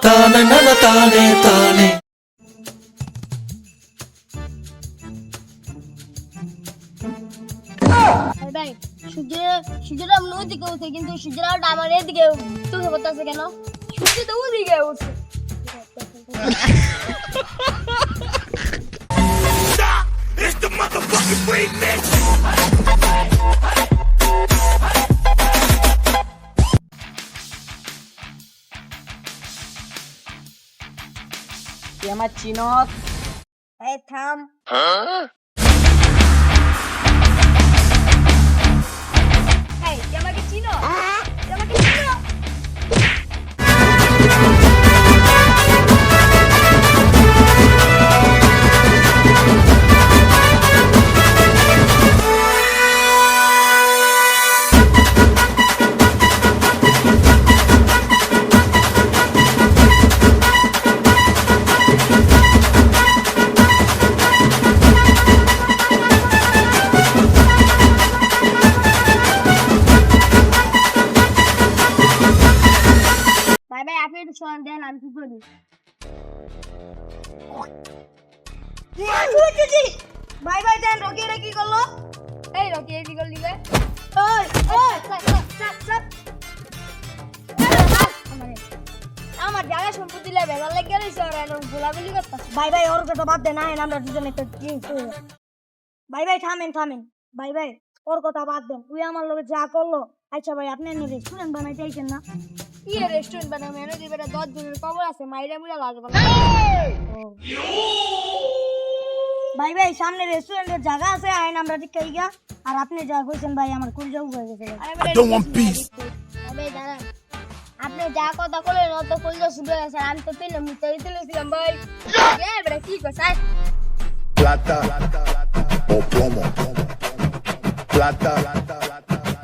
তানে নানা তানে তানে। ভাই সূর্যটা ওদিকে উঠে, কিন্তু সূর্যটা আমার এদিকে চোখে পড়তেছে কেন? সূর্য তো ওদিকে উঠছে। আমার চিনত এই থাম। এই তুই আমাকে চিনো? তুই আমাকে চিনো? ভাই ভাই আপনি একটু শোন, দেন আমি কি করি। ভাই ভাই দেন, রকিরা কি করলো? এই রকি কি করলি বে? ওই ওই আমার জায়গা সম্পত্তি লেবে ভালো লাগে গেছে, আর এখন গোলাগুলি করতেছে। ভাই ভাই ওর কথা বাদ দে না, আমরা দুজন একটা জিনিস করি। ভাই ভাই থামেন থামেন, ভাই ভাই ওর কথা বাদ দেন, তুই আমার লগে যা করলো। আচ্ছা ভাই আপনি এনে রেস্টুরেন্ট বানাইতে আইছেন না? কি রেস্টুরেন্ট বানাবো? এনে দিবে 10 জনের কবর আছে, মাইরা মুইরা লাগবে না। ভাই ভাই সামনে রেস্টুরেন্টের জায়গা আছে, আইন আমরা ঠিক কাইগা। আর আপনি যা কইছেন ভাই আমার কুল যাও হয়ে গেছে। I don't want peace. ভাই দাঁড়ান, আপনি যা কথা কইলেন অত কুল যাও শুরু হয়ে গেছে। আমি তো পেলে মুতাই দিয়েছিলাম ভাই। এই বড় কি কইছাস? Plata o plomo. Plata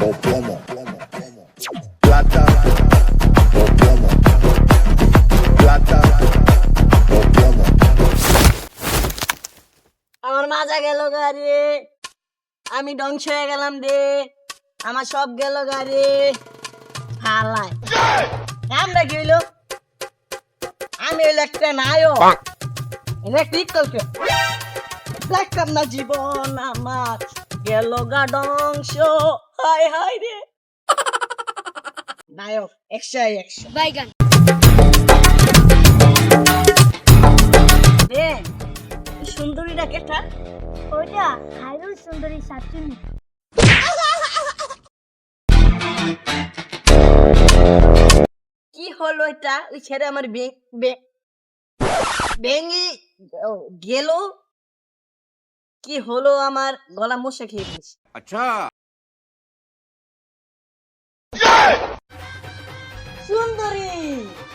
o plomo. Plata o plomo. Plata o plomo. আমার মাজা গেল গাড়ি, আমি ধ্বংস হয়ে গেলাম রে, আমার সব গেল গাড়ি। হালাই আমরা কি হইলো? আমি হইলো একটা নায়ক, ইলেকট্রিক কলকে দেখতাম না জীবন আমার গেল গা ধ্বংস। হায় হায় রে নায়ক 100 বাইগান রে। সুন্দরীটা কেটা? ওইটা খাইরুল সুন্দরী সাতচুন্নি। কি হলো এটা? ওই ছেড়ে আমার ভেঙে গেল। কি হলো? আমার গলা মশা খেয়ে ফেলেছি। अच्छा সুন্দরী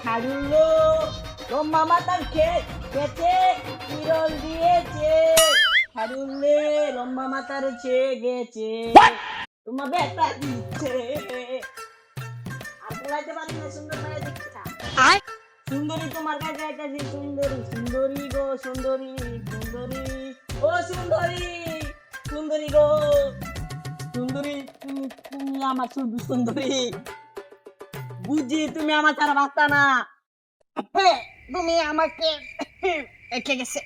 খাড়ুলো লম্বা মাথার খেতে বিরল দিয়েছে, খাড়ুলে লম্বা মাথার চেয়ে গেছে, তোমার বেটা দিচ্ছে। আর বলাইতে পারি না, সুন্দর করে দেখতে। সুন্দরী তোমার কাছে আইতাছি, সুন্দরী সুন্দরী গো সুন্দরী সুন্দরী ও সুন্দরী সুন্দরী গো সুন্দরী, তুমি আমার শুধু সুন্দরী। বুঝি তুমি আমার ছাড়া বাঁচতা না, তুমি আমাকে একে গেছে।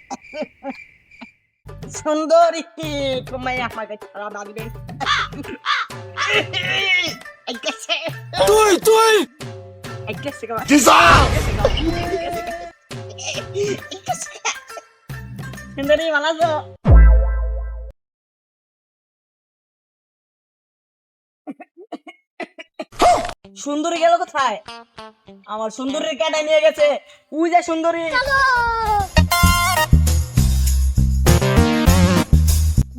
সুন্দরী তুমি আমাকে ছাড়া বাঁচবে। তুই সুন্দরী ভালো আছো? সুন্দরী গেল কোথায়? আমার সুন্দরীর কেটে নিয়ে গেছে। উই যে সুন্দরী।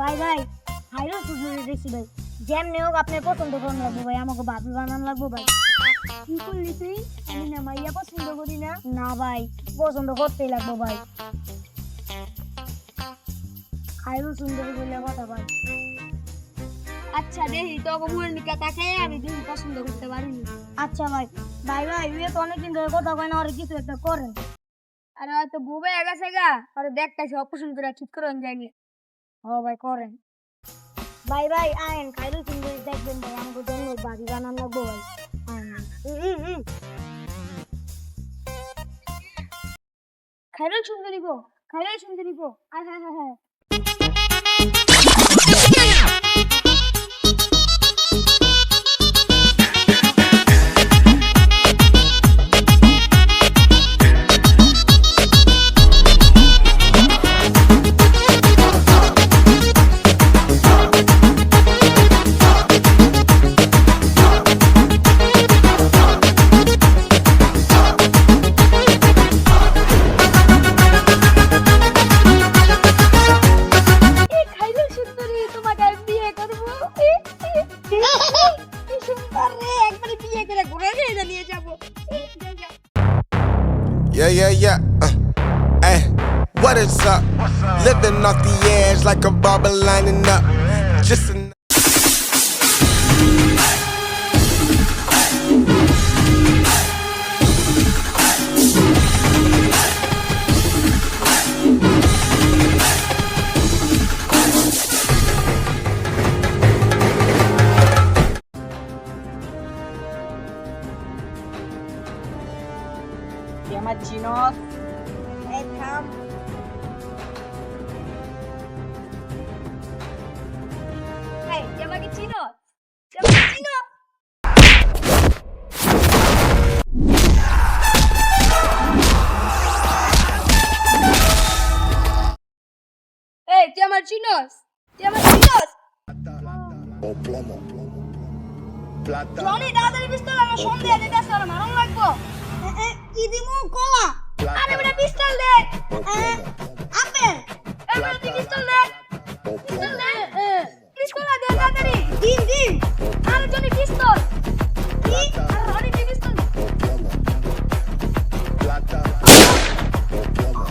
ভাই ভাই খাইরুল সুন্দরী দেখছি ভাই, যেমনি হোক আপনার পছন্দ করুন লাগবো ভাই, আমাকে ভাবি বানান লাগবো ভাই। কি করলি তুই? আমি না মাইয়া পছন্দ করি না। না ভাই পছন্দ করতেই লাগবো ভাই। খাইরুল সুন্দরী বলে কথা ভাই। আচ্ছা দেখি তো কবুল নিকা তাকে আমি দিন পছন্দ করতে পারিনি। আচ্ছা ভাই ভাই ভাই ওই তো অনেকদিন ধরে কথা কয় না, আর কিছু একটা করেন। আরে হয়তো বুবে গেছে গা, আরে দেখতেছি অপছন্দ করে ঠিক করেন যায়নি। ও ভাই করেন ভাই ভাই আইন খাইরুল সুন্দরী দেখবেন ভাই, আমাকে জন্য বাড়ি বানান লাগবো ভাই। খাইলে সুন্দরী গো, খাইলে সুন্দরী গো। আয় হায় হায় হায়। Yeah, yeah, yeah. Hey, what is up? Living off the edge like a barber lining up. Just a তুই আমার চিনস? এই থাম। এই, তুই আমাকে চিনস? তুই আমাকে চিনস? এই, তুই আমার চিনস? তুই আমার চিনস? o plomo. Plata জনি দাদার পিস্তল আমার সন্দেহ দিতেছে আর মারণ লাগবো। কি দিমু কলা? আরে বেটা পিস্তল দে। o plomo. আপেল। এই বেটা তুই পিস্তল দে। O পিস্তল plomo. দে। পিস্তল দে তাড়াতাড়ি। দিন দিন। আরে জনি পিস্তল। কি? আরে জনি তুই পিস্তল দে। O plomo. Plata o plomo.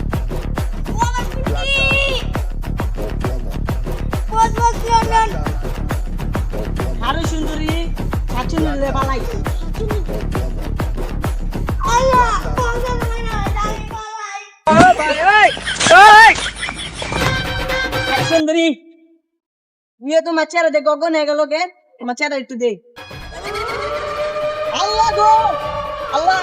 OLA কুটি। O plomo. বস বস লন্ডন। O plomo. আরো সুন্দরী শাকচুন্নি লে বালাই। আল্লাহ বলতে পারে না দাই পালাই। সুন্দরী ইয়ে তোমার চেহারা দে গগন হয়ে গেল কে? তোমার চেহারা একটু দে। আল্লাহ গো আল্লাহ।